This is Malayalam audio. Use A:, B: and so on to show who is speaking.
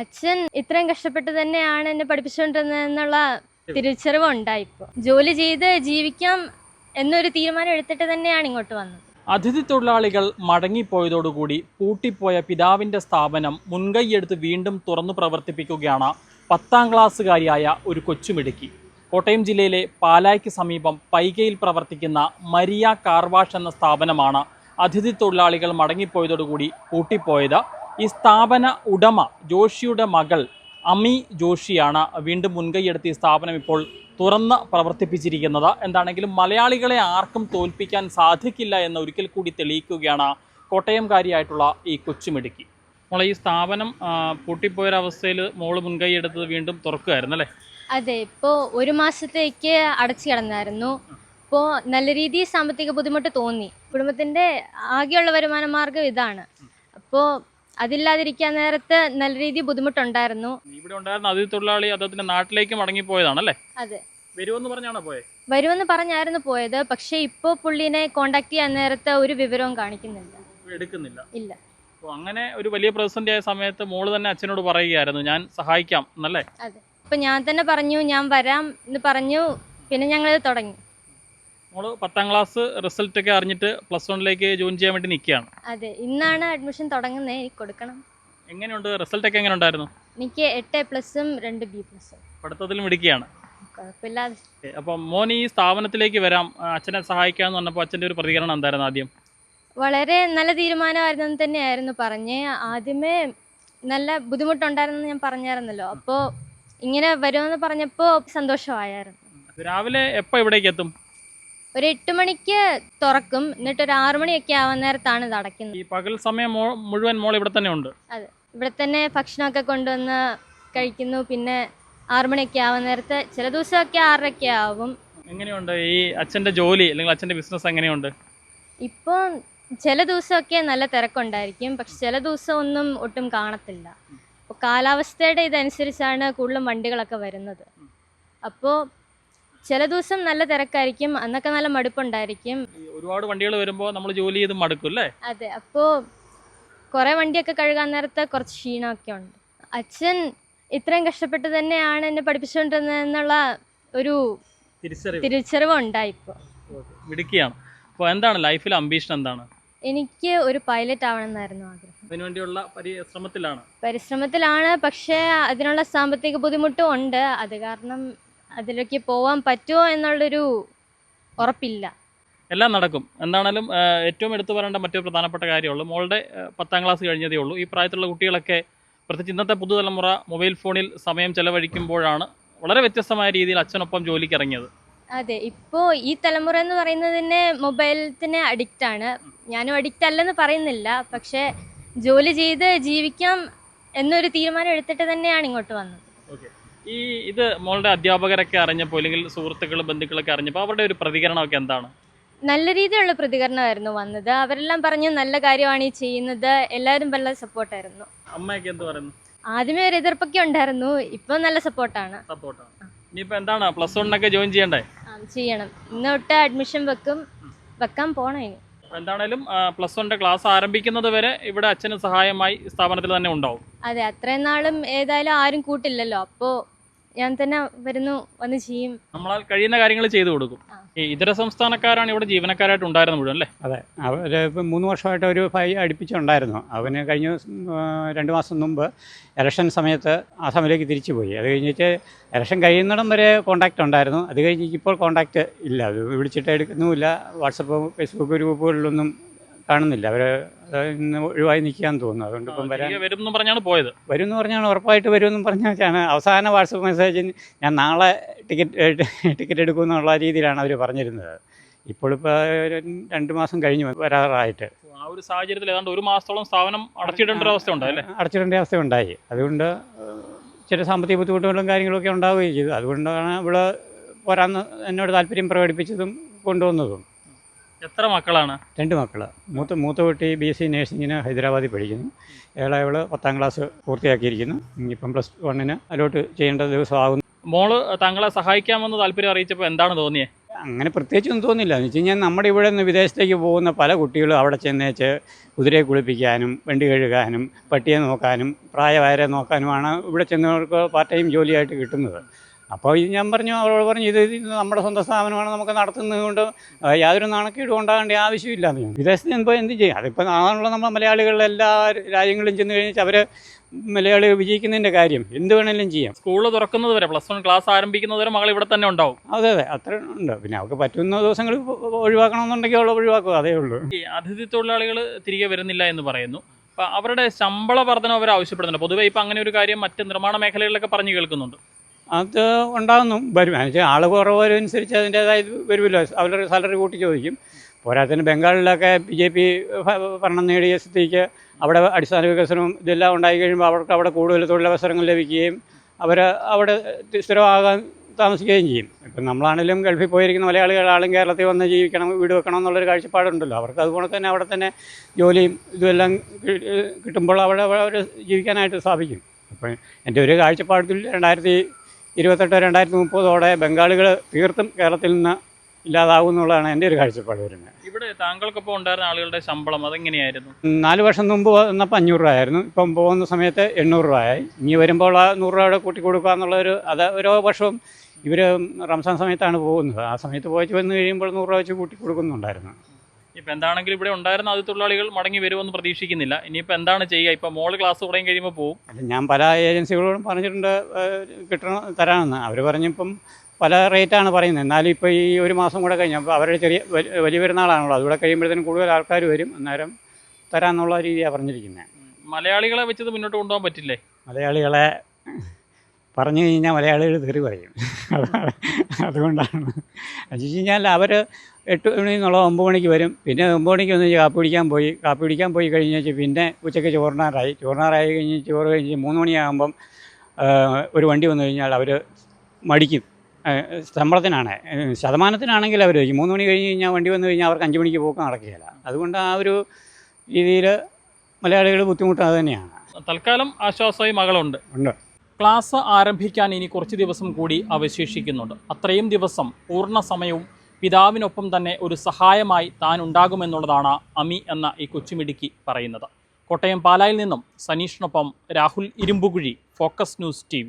A: അച്ഛൻ ഇത്രയും കഷ്ടപ്പെട്ട് തന്നെയാണ് എന്നെ പഠിപ്പിച്ചുകൊണ്ടിരുന്നതെന്നുള്ള തിരിച്ചറിവുണ്ടായി. ഇപ്പോൾ ജോലി ചെയ്ത് ജീവിക്കാം എന്നൊരു തീരുമാനം എടുത്തിട്ട് തന്നെയാണ് ഇങ്ങോട്ട് വന്നത്.
B: അതിഥി തൊഴിലാളികൾ മടങ്ങിപ്പോയതോടുകൂടി പൂട്ടിപ്പോയ പിതാവിൻ്റെ സ്ഥാപനം മുൻകൈയെടുത്ത് വീണ്ടും തുറന്നു പ്രവർത്തിപ്പിക്കുകയാണ് 10ാം ക്ലാസ്സുകാരിയായ ഒരു കൊച്ചുമിടുക്കി. കോട്ടയം ജില്ലയിലെ പാലായ്ക്ക് സമീപം പൈകയിൽ പ്രവർത്തിക്കുന്ന മരിയ കാർവാഷ് എന്ന സ്ഥാപനമാണ് അതിഥി തൊഴിലാളികൾ മടങ്ങിപ്പോയതോടുകൂടി പൂട്ടിപ്പോയത്. ഈ സ്ഥാപന ഉടമ ജോഷിയുടെ മകൾ അമി ജോഷിയാണ് വീണ്ടും മുൻകൈയെടുത്ത് ഈ സ്ഥാപനം ഇപ്പോൾ തുറന്ന് പ്രവർത്തിപ്പിച്ചിരിക്കുന്നത്. എന്താണെങ്കിലും മലയാളികളെ ആർക്കും തോൽപ്പിക്കാൻ സാധിക്കില്ല എന്ന് ഒരിക്കൽ കൂടി തെളിയിക്കുകയാണ് കോട്ടയംകാരിയായിട്ടുള്ള ഈ കൊച്ചുമിടുക്കി. മോളെ, ഈ സ്ഥാപനം പൂട്ടിപ്പോയൊരവസ്ഥയിൽ മോള് മുൻകൈയെടുത്തത് വീണ്ടും തുറക്കുകയായിരുന്നു അല്ലേ?
A: അതെ, ഇപ്പോൾ 1 മാസത്തേക്ക് അടച്ചു കിടന്നായിരുന്നു. ഇപ്പോൾ നല്ല രീതിയിൽ സാമ്പത്തിക ബുദ്ധിമുട്ട് തോന്നി. കുടുംബത്തിൻ്റെ ആകെയുള്ള വരുമാന മാർഗം ഇതാണ്. അപ്പോൾ അതില്ലാതിരിക്കാൻ നേരത്ത് നല്ല രീതിയിൽ ബുദ്ധിമുട്ടുണ്ടായിരുന്നു.
B: ഇവിടെ ഉണ്ടായിരുന്ന അതിഥി തൊഴിലാളി അദ്ദേഹത്തിന്റെ നാട്ടിലേക്ക് മടങ്ങിപ്പോയതാണല്ലേ?
A: അതെ,
B: വരുമെന്ന് പറഞ്ഞാണോ പോയത്?
A: വരുമെന്ന് പറഞ്ഞായിരുന്നു പോയത്. പക്ഷേ ഇപ്പോൾ പുള്ളിനെ കോണ്ടാക്ട് ചെയ്യാൻ നേരത്തെ ഒരു വിവരവും കാണിക്കുന്നില്ല,
B: എടുക്കുന്നില്ല.
A: ഇല്ല.
B: അപ്പോൾ അങ്ങനെ ഒരു വലിയ പ്രതിസന്ധി ആയ സമയത്ത് മോള് തന്നെ അച്ഛനോട് പറയുകയായിരുന്നു, ഞാൻ സഹായിക്കാം എന്നല്ലേ?
A: അതെ, ഇപ്പം ഞാൻ തന്നെ പറഞ്ഞു ഞാൻ വരാം എന്ന് പറഞ്ഞു. പിന്നെ ഞങ്ങളിത് തുടങ്ങി.
B: മോള് 10ാം ക്ലാസ് റിസൾട്ട് ഒക്കെ അറിഞ്ഞിട്ട് +1ലേക്ക് ജോയിൻ ചെയ്യാൻ വേണ്ടി നിൽക്കുകയാണ്.
A: അതെ, ഇന്നാണ് അഡ്മിഷൻ തുടങ്ങുന്നത്. എനിക്ക് കൊടുക്കണം.
B: എങ്ങനെയുണ്ട് റിസൾട്ട് ഒക്കെ? എങ്ങനെ ഉണ്ടായിരുന്നു?
A: എനിക്ക് 8A+ഉം 2B+ഉം.
B: പഠിത്തത്തിലും മിടുക്കിയാണ്,
A: കുഴപ്പമില്ലാതെ.
B: അപ്പം മോൻ ഈ സ്ഥാപനത്തിലേക്ക് വരാം, അച്ഛനെ സഹായിക്കാമെന്ന് പറഞ്ഞപ്പോൾ അച്ഛൻ്റെ ഒരു പ്രതികരണം എന്തായിരുന്നു ആദ്യം?
A: വളരെ നല്ല തീരുമാനമായിരുന്നു തന്നെയായിരുന്നു പറഞ്ഞ്. ആദ്യമേ നല്ല ബുദ്ധിമുട്ടുണ്ടായിരുന്നു ഞാൻ പറഞ്ഞായിരുന്നല്ലോ. അപ്പോൾ ഇങ്ങനെ വരുമെന്ന് പറഞ്ഞപ്പോൾ സന്തോഷമായിരുന്നു.
B: രാവിലെ എപ്പോൾ ഇവിടേക്ക് എത്തും?
A: ഒരു 8 മണിക്ക് തുറക്കും, എന്നിട്ട് ഒരു 6 മണിയൊക്കെ ആവാൻ നേരത്താണ് ഇത് അടയ്ക്കുന്നത്.
B: ഈ പകൽ സമയം മുഴുവൻ മോൾ ഇവിടെ തന്നെ ഉണ്ട്?
A: അതെ, ഇവിടെ തന്നെ ഭക്ഷണമൊക്കെ കൊണ്ടുവന്ന് കഴിക്കുന്നു. പിന്നെ 6 മണിയൊക്കെ ആവാൻ നേരത്ത് ചില ദിവസമൊക്കെ 6:30 ആവും.
B: എങ്ങനെയുണ്ട് ഈ അച്ഛൻ്റെ ജോലി അല്ലെങ്കിൽ അച്ഛൻ്റെ ബിസിനസ് എങ്ങനെയുണ്ട്?
A: ഇപ്പോൾ ചില ദിവസമൊക്കെ നല്ല തിരക്കുണ്ടായിരിക്കും, പക്ഷെ ചില ദിവസം ഒന്നും ഒട്ടും കാണത്തില്ല. അപ്പോൾ കാലാവസ്ഥയുടെ ഇതനുസരിച്ചാണ് കൂടുതലും വണ്ടികളൊക്കെ വരുന്നത്. അപ്പോൾ ചില ദിവസം നല്ല തിരക്കായിരിക്കും, അന്നൊക്കെ നല്ല മടുപ്പുണ്ടായിരിക്കും.
B: ഒരുപാട് വണ്ടികൾ വരുമ്പോൾ നമ്മൾ ജോലി ചെയ്ത് മടുക്കും അല്ലേ?
A: അതെ, അപ്പോൾ കുറേ വണ്ടിയൊക്കെ കഴുകാൻ നേരത്തെ കുറച്ച് ക്ഷീണമൊക്കെ ഉണ്ട്. അച്ഛൻ ഇത്രയും കഷ്ടപ്പെട്ട് തന്നെയാണ് എന്നെ പഠിപ്പിച്ചുകൊണ്ടിരുന്നതെന്നുള്ള ഒരു തിരിച്ചറിവ് ഉണ്ടായി. ഇപ്പോൾ
B: മിടുക്കിയാണ്. അപ്പോൾ എന്താണ് ലൈഫിൽ അംബീഷൻ? എന്താണ്?
A: എനിക്ക് ഒരു പൈലറ്റ് ആവണമെന്നായിരുന്നു ആഗ്രഹം.
B: അതിനുവേണ്ടിയുള്ള
A: പരിശ്രമത്തിലാണ്. പക്ഷേ അതിനുള്ള സാമ്പത്തിക ബുദ്ധിമുട്ടും ഉണ്ട്. അത് കാരണം അതിലേക്ക് പോകാൻ പറ്റുമോ എന്നുള്ളൊരു ഉറപ്പില്ല.
B: എല്ലാം നടക്കും. എന്താണേലും ഏറ്റവും എടുത്തു പറയേണ്ട മറ്റൊരു പ്രധാനപ്പെട്ട കാര്യമുള്ളൂ, മോളുടെ 10ാം ക്ലാസ് കഴിഞ്ഞതേ ഉള്ളൂ. ഈ പ്രായത്തിലുള്ള കുട്ടികളൊക്കെ, പ്രത്യേകിച്ച് ഇന്നത്തെ പുതുതലമുറ മൊബൈൽ ഫോണിൽ സമയം ചെലവഴിക്കുമ്പോഴാണ് വളരെ വ്യത്യസ്തമായ രീതിയിൽ അച്ഛനൊപ്പം ജോലിക്ക് ഇറങ്ങിയത്.
A: അതെ, ഇപ്പോൾ ഈ തലമുറ എന്ന് പറയുന്നതിന് മൊബൈലത്തിന് അഡിക്റ്റാണ്. ഞാനും അഡിക്റ്റ് അല്ലെന്ന് പറയുന്നില്ല, പക്ഷേ ജോലി ചെയ്ത് ജീവിക്കാം എന്നൊരു തീരുമാനം എടുത്തിട്ട് തന്നെയാണ് ഇങ്ങോട്ട് വന്നത്.
B: ഇത് മോളുടെ അധ്യാപകരൊക്കെ അറിഞ്ഞപ്പോൾ അല്ലെങ്കിൽ സുഹൃത്തുക്കളും ബന്ധുക്കളൊക്കെ അറിഞ്ഞപ്പോൾ അവരുടെ ഒരു പ്രതികരണമൊക്കെ എന്താണ്?
A: നല്ല രീതിയിലുള്ള പ്രതികരണമായിരുന്നു വന്നത്. അവരെല്ലാം പറഞ്ഞു നല്ല കാര്യമാണ് ഈ ചെയ്യുന്നത്. എല്ലാവരും വളരെ സപ്പോർട്ടായിരുന്നു.
B: അമ്മയൊക്കെ എന്ത് പറയുന്നു?
A: ആദ്യമേ ഒരു എതിർപ്പൊക്കെ ഉണ്ടായിരുന്നു, ഇപ്പം നല്ല സപ്പോർട്ടാണ്.
B: ഇനിയിപ്പോൾ എന്താണ് +1 ജോയിൻ ചെയ്യണ്ടേ?
A: ചെയ്യണം. ഇന്ന് തൊട്ട് അഡ്മിഷൻ വെക്കാൻ പോണം. ഇനി
B: എന്താണേലും +1 ക്ലാസ് ആരംഭിക്കുന്നത് വരെ ഇവിടെ അച്ഛന് സഹായമായി സ്ഥാപനത്തിൽ തന്നെ ഉണ്ടാവും.
A: അതെ, അത്രയും നാളും ഏതായാലും ആരും കൂട്ടില്ലല്ലോ. അപ്പോൾ ഞാൻ തന്നെ വന്ന് ചെയ്യും.
B: നമ്മളാൽ കഴിയുന്ന കാര്യങ്ങൾ ചെയ്തു കൊടുക്കും. ഈ ഇതര സംസ്ഥാനക്കാരാണ് ഇവിടെ ജീവനക്കാരായിട്ട് ഉണ്ടായിരുന്നത് മുഴുവൻ അല്ലേ?
C: അതെ, അവർ ഇപ്പം 3 വർഷമായിട്ട് ഒരു ഫൈ അടുപ്പിച്ചുണ്ടായിരുന്നു. അവന് കഴിഞ്ഞ 2 മാസം മുമ്പ് ഇലക്ഷൻ സമയത്ത് ആസാമിലേക്ക് തിരിച്ചു പോയി. അത് കഴിഞ്ഞിട്ട് ഇലക്ഷൻ കഴിയുന്നിടം വരെ കോൺടാക്റ്റ് ഉണ്ടായിരുന്നു. അത് കഴിഞ്ഞ് ഇപ്പോൾ കോൺടാക്റ്റ് ഇല്ല. അത് വിളിച്ചിട്ട് എടുക്കുന്നുമില്ല. വാട്സപ്പ് ഫേസ്ബുക്ക് ഗ്രൂപ്പുകളിലൊന്നും കാണുന്നില്ല. അവർ ഇന്ന് ഒഴിവായി നിൽക്കാന്ന് തോന്നുന്നു. അതുകൊണ്ട് ഇപ്പം
B: വരുമെന്ന് പറഞ്ഞാണ് പോയത്.
C: വരുമെന്ന് പറഞ്ഞാണ്, ഉറപ്പായിട്ട് വരുമെന്നും പറഞ്ഞാണ് അവസാന വാട്സപ്പ് മെസ്സേജിന് ഞാൻ നാളെ ടിക്കറ്റ് എടുക്കുമെന്നുള്ള രീതിയിലാണ് അവർ പറഞ്ഞിരുന്നത്. ഇപ്പോഴിപ്പോൾ 2 മാസം കഴിഞ്ഞു വരാറായിട്ട്.
B: ആ ഒരു സാഹചര്യത്തിൽ ഏതാണ്ട് 1 മാസത്തോളം സ്ഥാപനം അടച്ചിടേണ്ട ഒരു അവസ്ഥ ഉണ്ടായി അല്ലേ?
C: അടച്ചിടേണ്ട അവസ്ഥ ഉണ്ടായി. അതുകൊണ്ട് ചില സാമ്പത്തിക ബുദ്ധിമുട്ടുകളും കാര്യങ്ങളൊക്കെ ഉണ്ടാവുകയും ചെയ്തു. അതുകൊണ്ടാണ് ഇവിടെ പോരാന്ന് എന്നോട് താല്പര്യം പ്രകടിപ്പിച്ചതും കൊണ്ടുവന്നതും.
B: എത്ര മക്കളാണ്?
C: 2 മക്കൾ. മൂത്ത കുട്ടി BSc നേഴ്സിങ്ങിന് ഹൈദരാബാദിൽ പഠിക്കുന്നു. ഇളയവൾ 10ാം ക്ലാസ് പൂർത്തിയാക്കിയിരിക്കുന്നു. ഇനിയിപ്പം +1 അലോട്ട് ചെയ്യേണ്ട ദിവസമാകുന്നു.
B: മോള് താങ്കളെ സഹായിക്കാമെന്ന് താല്പര്യം അറിയിച്ചപ്പോൾ എന്താണ് തോന്നിയത്?
C: അങ്ങനെ പ്രത്യേകിച്ചൊന്നും തോന്നില്ല. എന്ന് വെച്ച് കഴിഞ്ഞാൽ നമ്മുടെ ഇവിടെ നിന്ന് വിദേശത്തേക്ക് പോകുന്ന പല കുട്ടികളും അവിടെ ചെന്നേച്ച് കുതിരയെ കുളിപ്പിക്കാനും വണ്ടി കഴുകാനും പട്ടിയെ നോക്കാനും പ്രായമായവരെ നോക്കാനുമാണ് ഇവിടെ ചെന്നവർക്ക് പാർട്ട് ടൈം ജോലിയായിട്ട് കിട്ടുന്നത്. അപ്പോൾ ഇത് ഞാൻ പറഞ്ഞു, അവരോട് പറഞ്ഞു, ഇത് നമ്മുടെ സ്വന്തം സ്ഥാപനമാണ്, നമുക്ക് നടത്തുന്നത് കൊണ്ട് യാതൊരു നാണക്കേടും ഉണ്ടാകേണ്ട ആവശ്യമില്ല എന്ന് ഞാൻ. വിദേശത്ത് ചെന്നപ്പോൾ എന്ത് ചെയ്യും? അതിപ്പോൾ ആണല്ലോ നമ്മൾ മലയാളികളുടെ എല്ലാ രാജ്യങ്ങളിലും ചെന്ന് കഴിഞ്ഞാൽ അവർ മലയാളികൾ വിജയിക്കുന്നതിൻ്റെ കാര്യം എന്ത് വേണമെങ്കിലും ചെയ്യാം.
B: സ്കൂൾ തുറക്കുന്നത് വരെ, +1 ക്ലാസ് ആരംഭിക്കുന്നത് വരെ മകൾ ഇവിടെ തന്നെ ഉണ്ടാവും.
C: അതെ അത്ര ഉണ്ട്. പിന്നെ അവർക്ക് പറ്റുന്ന ദിവസങ്ങൾ ഒഴിവാക്കണമെന്നുണ്ടെങ്കിൽ അവൾ ഒഴിവാക്കും, അതേ ഉള്ളൂ.
B: ഈ അതിഥി തൊഴിലാളികൾ തിരികെ വരുന്നില്ല എന്ന് പറയുന്നു. അപ്പോൾ അവരുടെ ശമ്പള വർധന അവർ ആവശ്യപ്പെടുന്നുണ്ട്. പൊതുവെ ഇപ്പം അങ്ങനെ ഒരു കാര്യം മറ്റ് നിർമ്മാണ മേഖലകളിലൊക്കെ പറഞ്ഞു കേൾക്കുന്നുണ്ട്.
C: അത് ഉണ്ടാകുന്നു, വരും. എന്നുവെച്ചാൽ ആൾ കുറവനുസരിച്ച് അതിൻ്റേതായ വരുമല്ലോ, അവരുടെ സാലറി കൂട്ടി ചോദിക്കും. പോരാത്തതിന് ബംഗാളിലൊക്കെ BJP ഭരണം നേടിയ സ്ഥിതിക്ക് അവിടെ അടിസ്ഥാന വികസനവും ഇതെല്ലാം ഉണ്ടായി കഴിയുമ്പോൾ അവർക്ക് അവിടെ കൂടുതൽ തൊഴിലവസരങ്ങൾ ലഭിക്കുകയും അവർ അവിടെ സ്ഥിരമാകാൻ താമസിക്കുകയും ചെയ്യും. ഇപ്പം നമ്മളാണെങ്കിലും ഗൾഫിൽ പോയിരിക്കുന്ന മലയാളികളാണെങ്കിലും കേരളത്തിൽ വന്ന് ജീവിക്കണം, വീട് വെക്കണം എന്നുള്ളൊരു കാഴ്ചപ്പാടുണ്ടല്ലോ. അവർക്ക് അതുപോലെ തന്നെ അവിടെ തന്നെ ജോലിയും ഇതുമെല്ലാം കിട്ടുമ്പോൾ അവിടെ അവർ ജീവിക്കാനായിട്ട് സാധിക്കും. അപ്പം എൻ്റെ ഒരു കാഴ്ചപ്പാടിൽ 2028-2030 ബംഗാളികൾ തീർത്തും കേരളത്തിൽ നിന്ന് ഇല്ലാതാവും എന്നുള്ളതാണ് എൻ്റെ ഒരു കാഴ്ചപ്പാട് വരുന്നത്.
B: ഇവിടെ താങ്കൾക്കൊപ്പം ഉണ്ടായിരുന്ന ആളുകളുടെ ശമ്പളം അതെങ്ങനെയായിരുന്നു?
C: 4 വർഷം മുമ്പ് വന്നപ്പോൾ 500 രൂപ ആയിരുന്നു. ഇപ്പം പോകുന്ന സമയത്ത് 800 രൂപയായി. ഇനി വരുമ്പോൾ ആ 100 രൂപയുടെ കൂട്ടി കൊടുക്കുക എന്നുള്ളൊരു, അത് ഓരോ വർഷവും ഇവർ റംസാൻ സമയത്താണ് പോകുന്നത്. ആ സമയത്ത് പോയി വന്ന് കഴിയുമ്പോൾ 100 രൂപ വെച്ച് കൂട്ടി കൊടുക്കുന്നുണ്ടായിരുന്നു.
B: ഇപ്പം എന്താണെങ്കിലും ഇവിടെ ഉണ്ടായിരുന്ന അതിഥി തൊഴിലാളികൾ മടങ്ങി വരുമെന്ന് പ്രതീക്ഷിക്കുന്നില്ല. ഇനിയിപ്പോൾ എന്താണ് ചെയ്യുക? ഇപ്പം മോള് ക്ലാസ് തുടങ്ങി കഴിയുമ്പോൾ പോകും.
C: ഞാൻ പല ഏജൻസികളോടും പറഞ്ഞിട്ടുണ്ട് തരാമെന്ന്. അവർ പറഞ്ഞിപ്പം പല റേറ്റാണ് പറയുന്നത്. എന്നാലും ഇപ്പോൾ ഈ ഒരു മാസം കൂടെ കഴിഞ്ഞപ്പോൾ അവരുടെ വലിയ പെരുന്നാളാണല്ലോ, അതുകൂടെ കഴിയുമ്പോഴത്തേനും കൂടുതൽ ആൾക്കാർ വരും, അന്നേരം തരാമെന്നുള്ള രീതിയാണ് പറഞ്ഞിരിക്കുന്നത്.
B: മലയാളികളെ വെച്ചത് മുന്നോട്ട് കൊണ്ടുപോകാൻ പറ്റില്ലേ?
C: മലയാളികളെ പറഞ്ഞു കഴിഞ്ഞാൽ മലയാളികൾ തെറി പറയും. അതുകൊണ്ടാണ് എന്ന് വെച്ച് കഴിഞ്ഞാൽ അവർ 8 മണി എന്നുള്ള 9 മണിക്ക് വരും. പിന്നെ 9 മണിക്ക് വന്ന് കാപ്പി പിടിക്കാൻ പോയി കഴിഞ്ഞാൽ പിന്നെ ഉച്ചയ്ക്ക് ചോറിനാറായി കഴിഞ്ഞ് ചോറ് കഴിഞ്ഞ് 3 മണിയാകുമ്പം ഒരു വണ്ടി വന്നു കഴിഞ്ഞാൽ അവർ മടിക്കും. ശമ്പളത്തിനാണ്, ശതമാനത്തിനാണെങ്കിൽ അവർ 3 മണി കഴിഞ്ഞ് കഴിഞ്ഞാൽ വണ്ടി വന്നു കഴിഞ്ഞാൽ അവർക്ക് 5 മണിക്ക് പോക്ക് നടക്കുകയില്ല. അതുകൊണ്ട് ആ ഒരു രീതിയിൽ മലയാളികൾ ബുദ്ധിമുട്ട് അത് തന്നെയാണ്.
B: തൽക്കാലം ആശ്വാസമായി മകളുണ്ട്. ക്ലാസ് ആരംഭിക്കാൻ ഇനി കുറച്ച് ദിവസം കൂടി അവശേഷിക്കുന്നുണ്ട്. അത്രയും ദിവസം പൂർണ്ണ സമയവും പിതാവിനൊപ്പം തന്നെ ഒരു സഹായമായി താൻ ഉണ്ടാകുമെന്നുള്ളതാണ് അമി എന്ന ഈ കൊച്ചുമിടുക്കി പറയുന്നത്. കോട്ടയം പാലായിൽ നിന്നും സനീഷിനൊപ്പം Rahul Irumbukuzhi, focus news TV.